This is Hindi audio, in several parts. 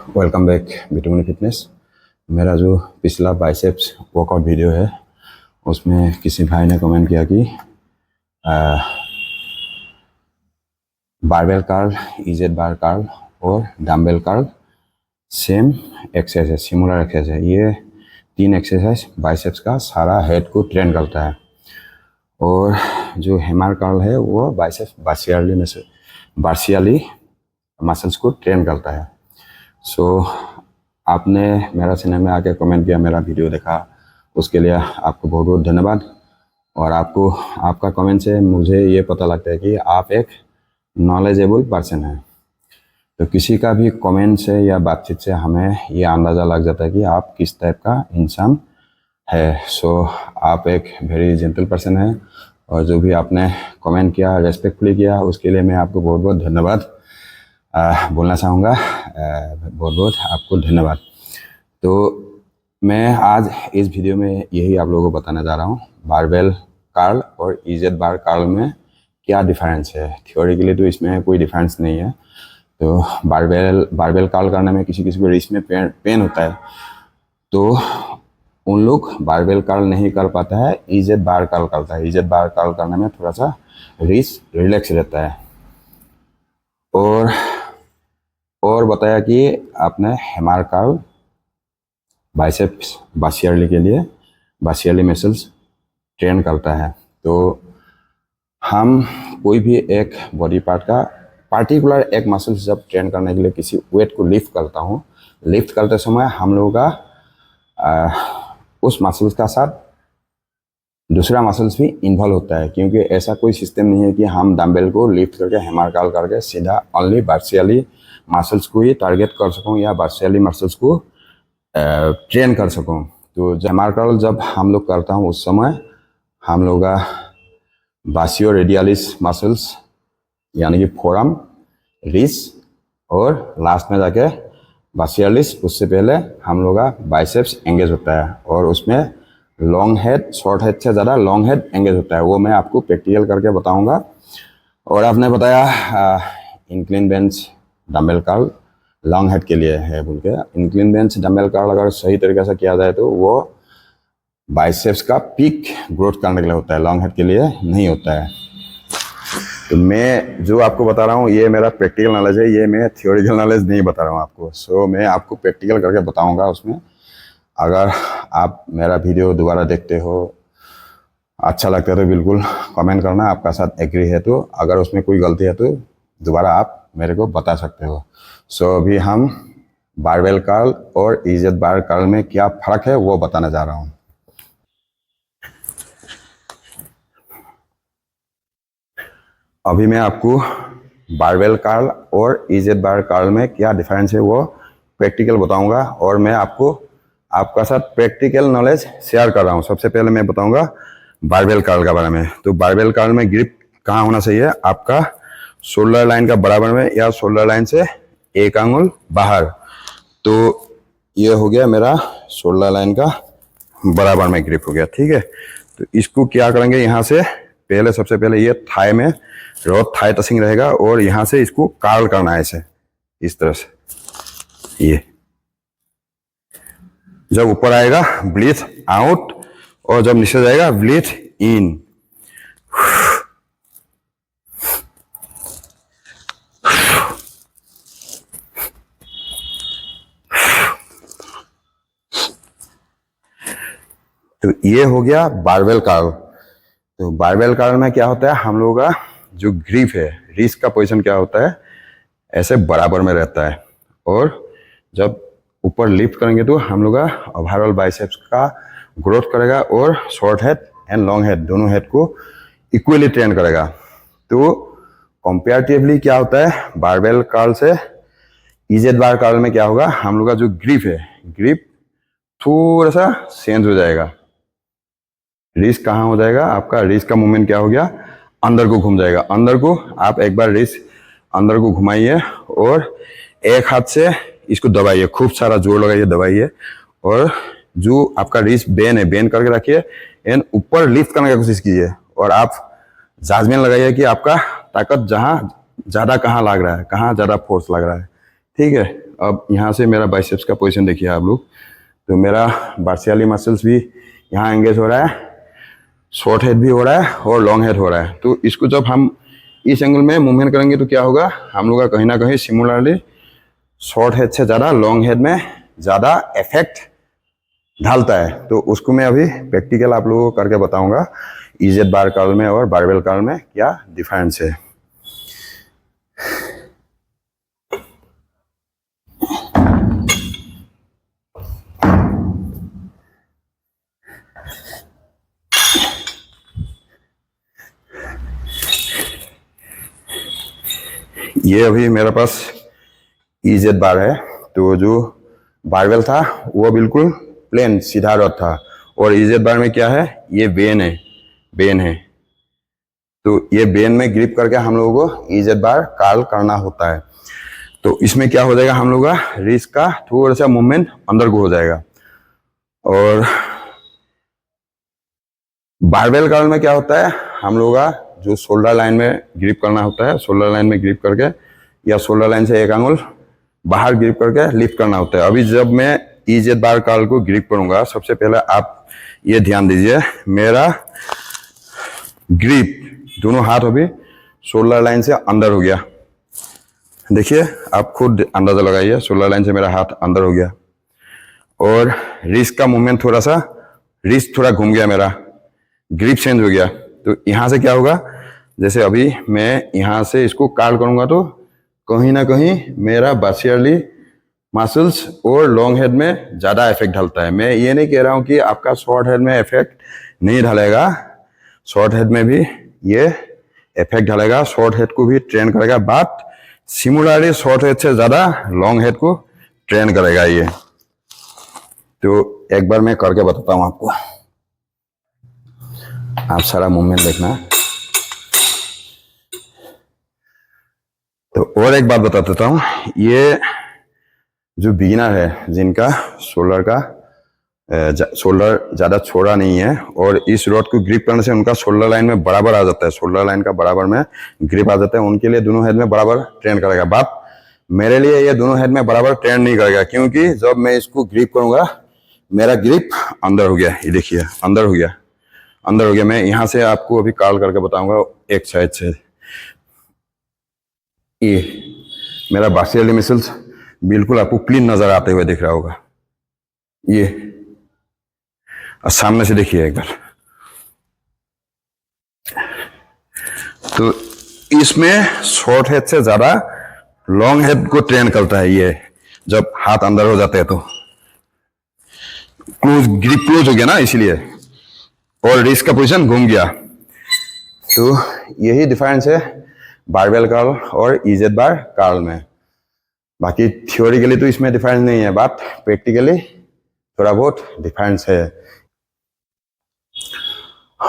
Welcome back बिटूमनी fitness. मेरा जो पिछला बाइसेप्स वर्कआउट वीडियो है उसमें किसी भाई ने कमेंट किया कि बारबेल कर्ल, इजेड बार कर्ल और डम्बल कर्ल सेम एक्सरसाइज है, सिमिलर एक्सरसाइज है। ये तीन एक्सरसाइज बाइसेप्स का सारा हेड को ट्रेन करता है और जो हैमर कर्ल है वो बाइसेप्स बार्सियाली मसल्स को ट्रेन करता है। सो आपने मेरा चैनल में आके कमेंट किया, मेरा वीडियो देखा, उसके लिए आपको बहुत बहुत धन्यवाद। और आपका कमेंट से मुझे ये पता लगता है कि आप एक नॉलेजेबल पर्सन हैं। तो किसी का भी कमेंट से या बातचीत से हमें ये अंदाज़ा लग जाता है कि आप किस टाइप का इंसान है। सो आप एक वेरी जेंटल पर्सन है और जो भी आपने कमेंट किया, रेस्पेक्टफुली किया, उसके लिए मैं आपको बहुत बहुत धन्यवाद बोलना चाहूँगा। बहुत बहुत आपको धन्यवाद। तो मैं आज इस वीडियो में यही आप लोगों को बताने जा रहा हूँ, बारबेल कर्ल और इजेड बार कर्ल में क्या डिफरेंस है। थ्योरी के लिए तो इसमें कोई डिफरेंस नहीं है। तो बारबेल कर्ल करने में किसी किसी को रिस्ट में पेन होता है, तो उन लोग बारबेल कर्ल नहीं कर पाता है, इजेड बार कर्ल करता है। इजेड बार कर्ल करने में थोड़ा सा रिस्ट रिलैक्स रहता है। और बताया कि आपने हैमर कर्ल बाइसेप्स बासियाली के लिए बासियाली मसल्स ट्रेन करता है। तो हम कोई भी एक बॉडी पार्ट का पार्टिकुलर एक मसल्स जब ट्रेन करने के लिए किसी वेट को लिफ्ट करता हूँ, लिफ्ट करते समय हम लोगों का उस मसल्स का साथ दूसरा मसल्स भी इन्वॉल्व होता है, क्योंकि ऐसा कोई सिस्टम नहीं है कि हम डंबल को लिफ्ट करके हैमर कर्ल करके सीधा ओनली बार्सियाली मसल्स को ही टारगेट कर सकूं या बार्सियाली मसल्स को ट्रेन कर सकूं। तो हैमर कर्ल जब हम लोग करता हूं उस समय हम लोग का बासियो रेडियालिस मसल्स यानी कि फोरम, रिस्ट और लास्ट में जाके बासियालिस, उससे पहले हम लोग का बाइसेप्स एंगेज होता है और उसमें लॉन्ग हेड, शॉर्ट हेड से ज़्यादा लॉन्ग हेड एंगेज होता है। वो मैं आपको प्रैक्टिकल करके बताऊंगा। और आपने बताया incline bench dumbbell curl long head के लिए है बोल के। इंक्लाइन बेंच डंबल कर्ल अगर सही तरीके से किया जाए तो वो बाइसेप्स का पीक ग्रोथ करने के लिए होता है, लॉन्ग हेड के लिए नहीं होता है। तो मैं जो आपको बता रहा हूँ ये मेरा प्रैक्टिकल नॉलेज है, ये मैं थियोरिकल नॉलेज नहीं बता रहा हूँ आपको। सो मैं आपको प्रैक्टिकल करके बताऊँगा उसमें। अगर आप मेरा वीडियो दोबारा देखते हो, अच्छा लगता है तो बिल्कुल कमेंट करना, आपका साथ एग्री है तो। अगर उसमें कोई गलती है तो दोबारा आप मेरे को बता सकते हो। सो अभी हम बारबेल कर्ल और इजेड बार कर्ल में क्या फ़र्क है वो बताने जा रहा हूँ। अभी मैं आपको बारबेल कर्ल और इजेड बार कर्ल में क्या डिफरेंस है वो प्रैक्टिकल बताऊंगा और मैं आपका साथ प्रैक्टिकल नॉलेज शेयर कर रहा हूँ। सबसे पहले मैं बताऊंगा बारबेल कर्ल के बारे में। तो बारबेल कर्ल में ग्रिप कहाँ होना चाहिए, आपका शोल्डर लाइन का बराबर में या शोल्डर लाइन से एक आंगुल बाहर। तो ये हो गया मेरा शोल्डर लाइन का बराबर में ग्रिप हो गया, ठीक है। तो इसको क्या करेंगे, यहाँ से पहले सबसे पहले ये थाई में रोड थाई टचिंग रहेगा और यहाँ से इसको कर्ल करना है ऐसे, इस तरह से। ये जब ऊपर आएगा ब्रीथ आउट और जब नीचे जाएगा ब्रीथ इन। तो ये हो गया बारबेल कर्ल। तो बारबेल कर्ल में क्या होता है, हम लोगों का जो ग्रिप है, रिस्ट का पोजीशन क्या होता है, ऐसे बराबर में रहता है। और जब ऊपर लिफ्ट करेंगे तो हम लोग का ओवरऑल बाइसेप्स का ग्रोथ करेगा और short head and long head दोनों हेड को इक्वली ट्रेन करेगा। तो कंपैरेटिवली क्या होता है, बारबेल कर्ल से इजेड बार कर्ल में क्या होगा, हम लोग का जो ग्रिप है, ग्रिप थोड़ा सा चेंज हो जाएगा। रिस्ट कहाँ हो जाएगा, आपका रिस्ट का मूवमेंट क्या हो गया, अंदर को घूम जाएगा। अंदर को आप एक बार रिस्ट अंदर को घुमाइए और एक हाथ से इसको दबाइए, खूब सारा जोर लगाइए, दबाइए। और जो आपका रिस्ट बेन है, बेन करके रखिए एंड ऊपर लिफ्ट करने की कोशिश कीजिए। और आप जाजमेंट लगाइए कि आपका ताकत जहाँ ज़्यादा कहाँ लग रहा है, कहाँ ज़्यादा फोर्स लग रहा है, ठीक है। अब यहाँ से मेरा बाइसेप्स का पोजीशन देखिए आप लोग। तो मेरा बार्सियाली मसल्स भी यहाँ एंगेज हो रहा है, शॉर्ट हेड भी हो रहा है और लॉन्ग हेड हो रहा है। तो इसको जब हम इस एंगल में मूवमेंट करेंगे तो क्या होगा, हम लोग का कहीं ना कहीं सिमिलरली शॉर्ट हेड से ज़्यादा लॉन्ग हेड में ज़्यादा इफेक्ट ढालता है। तो उसको मैं अभी प्रैक्टिकल आप लोगों को करके बताऊंगा, इजेड बार कर्ल में और बारबेल कर्ल में क्या डिफरेंस है। ये अभी मेरे पास इजेड बार है। तो जो बारबेल था वो बिल्कुल प्लेन सीधा रॉड था, और इजेड बार में क्या है, ये बेन है, बेन है। तो ये बेन में ग्रिप करके हम लोगों को इजेड बार कर्ल करना होता है। तो इसमें क्या हो जाएगा, हम लोग का रिस्ट का थोड़ा सा मूवमेंट अंदर को हो जाएगा। और बारबेल कर्ल में क्या होता है, हम लोग का जो शोल्डर लाइन में ग्रिप करना होता है, शोल्डर लाइन में ग्रिप करके या शोल्डर लाइन से एक आंगुल बाहर ग्रिप करके लिफ्ट करना होता है। अभी जब मैं इजेड बार कर्ल को ग्रिप करूंगा, सबसे पहले आप ये ध्यान दीजिए, मेरा ग्रिप दोनों हाथ अभी शोल्डर लाइन से अंदर हो गया। देखिए आप खुद अंदाजा लगाइए, शोल्डर लाइन से मेरा हाथ अंदर हो गया। और रिस्ट का मूवमेंट थोड़ा सा, रिस्ट थोड़ा घूम गया, मेरा ग्रिप चेंज हो गया। तो यहाँ से क्या होगा, जैसे अभी मैं यहाँ से इसको कर्ल करूंगा तो कहीं ना कहीं मेरा बार्सियाली मसल्स और लॉन्ग हेड में ज़्यादा इफेक्ट डालता है। मैं ये नहीं कह रहा हूँ कि आपका शॉर्ट हेड में इफेक्ट नहीं डालेगा, शॉर्ट हेड में भी ये इफेक्ट डालेगा, शॉर्ट हेड को भी ट्रेन करेगा, बट सिमिलरली शॉर्ट हेड से ज़्यादा लॉन्ग हेड को ट्रेन करेगा ये। तो एक बार मैं करके बताता हूँ आपको, आप सारा मूवमेंट देखना। तो और एक बात बता देता हूँ, ये जो बिगिनर है जिनका शोल्डर का शोल्डर ज़्यादा छोड़ा नहीं है और इस रॉड को ग्रिप करने से उनका शोल्डर लाइन में बराबर आ जाता है, शोल्डर लाइन का बराबर में ग्रिप आ जाता है, उनके लिए दोनों हेड में बराबर ट्रेन करेगा। बात मेरे लिए ये दोनों हेड में बराबर ट्रेन नहीं करेगा, क्योंकि जब मैं इसको ग्रिप करूंगा मेरा ग्रिप अंदर हो गया, ये देखिए अंदर हो गया, अंदर हो गया। मैं यहाँ से आपको अभी कर्ल करके बताऊंगा एक साइड से। ये मेरा बार्सियाली मसल्स बिल्कुल आपको क्लीन नजर आते हुए दिख रहा होगा। ये सामने से देखिए एक बार। तो इसमें शॉर्ट हेड से ज्यादा लॉन्ग हेड को ट्रेन करता है ये, जब हाथ अंदर हो जाते हैं तो क्लोज, ग्रिप क्लोज हो गया ना इसलिए, और रिस्ट का पोजीशन घूम गया। तो यही डिफरेंस है बारबेल कर्ल और इजेड बार कर्ल में। बाकी थियोरिकली तो इसमें डिफरेंस नहीं है, बट प्रैक्टिकली थोड़ा बहुत डिफरेंस है।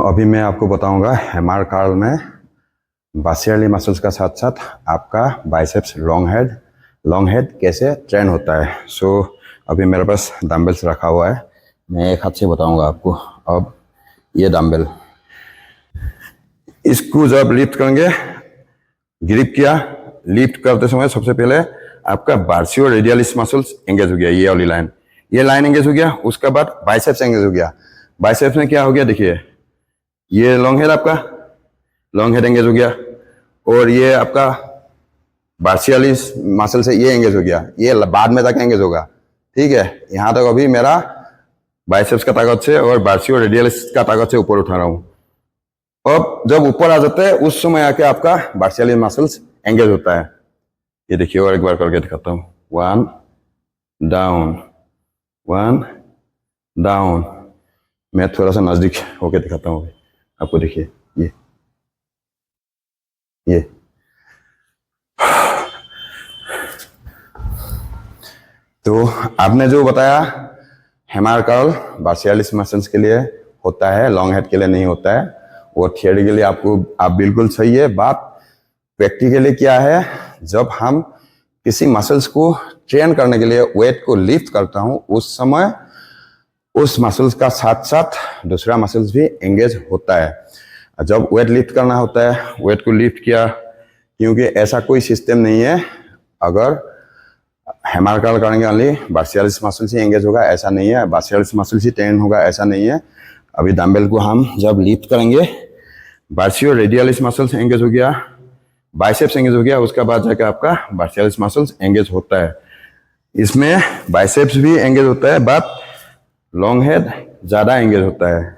अभी मैं आपको बताऊंगा हैमर कर्ल में बार्सियाली मसल्स का साथ साथ आपका बाइसेप्स लॉन्ग हेड कैसे ट्रेन होता है। सो अभी मेरे पास डंबल्स रखा हुआ है, मैं एक हाथ से बताऊंगा आपको। अब ये डंबल, इसको जब लिफ्ट करेंगे, ग्रिप किया, लिफ्ट करते समय सबसे पहले आपका बार्सियो रेडियलिस मसल्स एंगेज हो गया, ये वाली लाइन, ये लाइन एंगेज हो गया। उसके बाद बाइसेप्स एंगेज हो गया। बाइसेप्स में क्या हो गया, देखिए ये लॉन्ग हेड, आपका लॉन्ग हेड एंगेज हो गया, और ये आपका बार्सियालिस मसल से ये एंगेज हो गया, ये बाद में तक एंगेज होगा। ठीक है, यहां तक अभी मेरा बाइसेप्स का ताकत से और बार्सियो रेडियलिस का ताकत से ऊपर उठा रहा हूं। अब जब ऊपर आ जाता है उस समय आके आपका बार्सियालिस मसल्स एंगेज होता है। ये देखिए और एक बार करके दिखाता हूं, 1 डाउन 1 डाउन। मैं थोड़ा सा नजदीक होके दिखाता हूँ आपको, देखिए ये तो आपने जो बताया हैमर कर्ल बार्सियालिस मसल्स के लिए होता है, लॉन्ग हेड के लिए नहीं होता है, वो थियरी के लिए आप बिल्कुल सही है। बात प्रैक्टिकली क्या है, जब हम किसी मसल्स को ट्रेन करने के लिए वेट को लिफ्ट करता हूं, उस समय उस मसल्स का साथ साथ दूसरा मसल्स भी एंगेज होता है। जब वेट लिफ्ट करना होता है, वेट को लिफ्ट किया, क्योंकि ऐसा कोई सिस्टम नहीं है, अगर हैमर कर्ल करेंगे ओनली ब्राचियलिस मसल ही एंगेज होगा, ऐसा नहीं है। ब्राचियलिस मसल ही ट्रेन होगा, ऐसा नहीं है। अभी डंबल को हम जब लिफ्ट करेंगे, ब्राचियो रेडियलिस मसल्स एंगेज हो गया, बाइसेप्स एंगेज हो गया, उसके बाद जाकर आपका ब्राचियलिस मसल्स एंगेज होता है। इसमें बाइसेप्स भी एंगेज होता है, बट लॉन्ग हेड ज्यादा एंगेज होता है।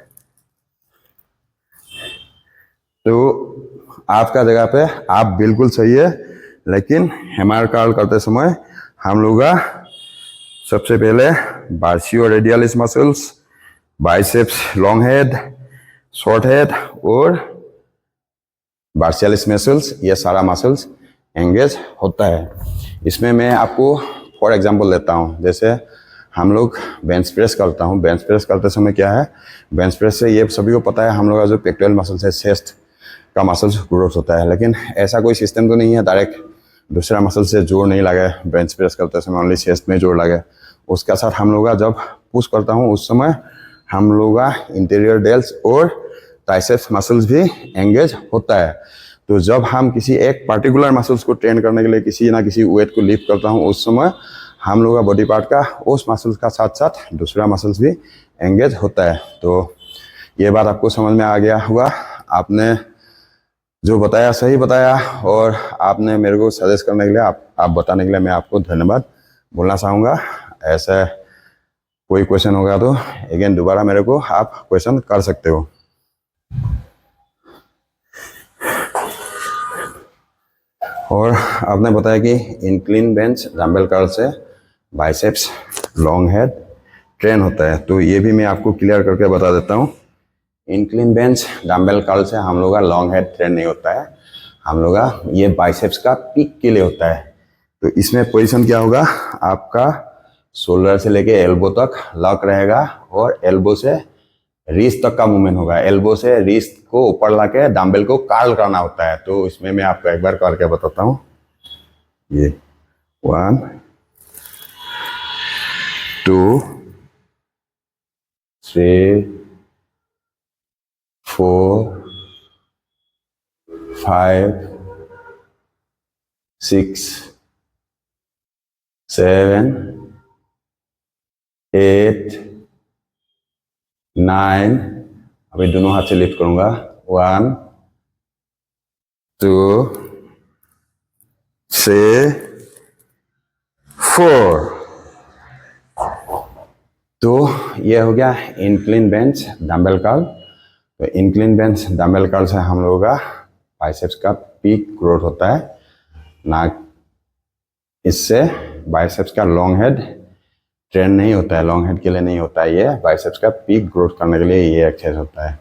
तो आपका जगह पे आप बिल्कुल सही है, लेकिन हैमर कर्ल करते समय हम लोग का सबसे पहले brachioradialis muscles, biceps, long head, short head और ब्राचियलिस मसल्स, ये सारा मसल्स एंगेज होता है। इसमें मैं आपको फॉर एग्जांपल देता हूँ। जैसे हम लोग बेंच प्रेस करता हूँ, बेंच प्रेस करते समय क्या है, बेंच प्रेस से ये सभी को पता है हम लोग का जो पेक्टोरल मसल्स है, चेस्ट का मसल्स ग्रोथ होता है। लेकिन ऐसा कोई सिस्टम तो नहीं है डायरेक्ट दूसरा मसल से जोर नहीं लगे, बेंच प्रेस करते समय ओनली चेस्ट में जोर लगे। उसका साथ हम लोग का जब पुश करता हूँ उस समय हम लोग का इंटीरियर डेल्स और ट्राइसेप्स मसल्स भी एंगेज होता है। तो जब हम किसी एक पर्टिकुलर मसल्स को ट्रेन करने के लिए किसी ना किसी वेट को लिफ्ट करता हूँ, उस समय हम लोग का बॉडी पार्ट का उस मसल्स का साथ साथ दूसरा मसल्स भी एंगेज होता है। तो ये बात आपको समझ में आ गया होगा। आपने जो बताया सही बताया, और आपने मेरे को सजेस्ट करने के लिए, आप बताने के लिए मैं आपको धन्यवाद बोलना चाहूँगा। ऐसा कोई क्वेश्चन होगा तो अगेन दोबारा मेरे को आप क्वेश्चन कर सकते हो। और आपने बताया कि इंक्लाइन बेंच डंबल कर्ल से बाइसेप्स, लॉन्ग हेड ट्रेन होता है, तो ये भी मैं आपको क्लियर करके बता देता हूँ। इंक्लाइन बेंच डंबल कर्ल से हम लोग का लॉन्ग हेड ट्रेन नहीं होता है, हम लोग का ये बाइसेप्स का पीक के लिए होता है। तो इसमें पोजीशन क्या होगा, आपका शोल्डर से लेके एल्बो तक लॉक रहेगा और एल्बो से रिस्ट तक का मूवमेंट होगा। एल्बो से रिस्ट को ऊपर लाके डंबल को कर्ल करना होता है। तो इसमें मैं आपको एक बार करके बताता हूँ। ये 1 2 3 4 5 6 7 8 9, अभी दोनों हाथ से लिफ्ट करूंगा। 1 2 3 4। तो ये हो गया इंक्लाइन बेंच डंबल कर्ल। तो इंक्लाइन बेंच डंबल कर्ल से हम लोगों का बाइसेप्स का पीक ग्रोथ होता है ना, इससे बाइसेप्स का लॉन्ग हेड ट्रेन नहीं होता है, लॉन्ग हेड के लिए नहीं होता है। ये बाइसेप्स का पीक ग्रोथ करने के लिए ये एक्सरसाइज होता है।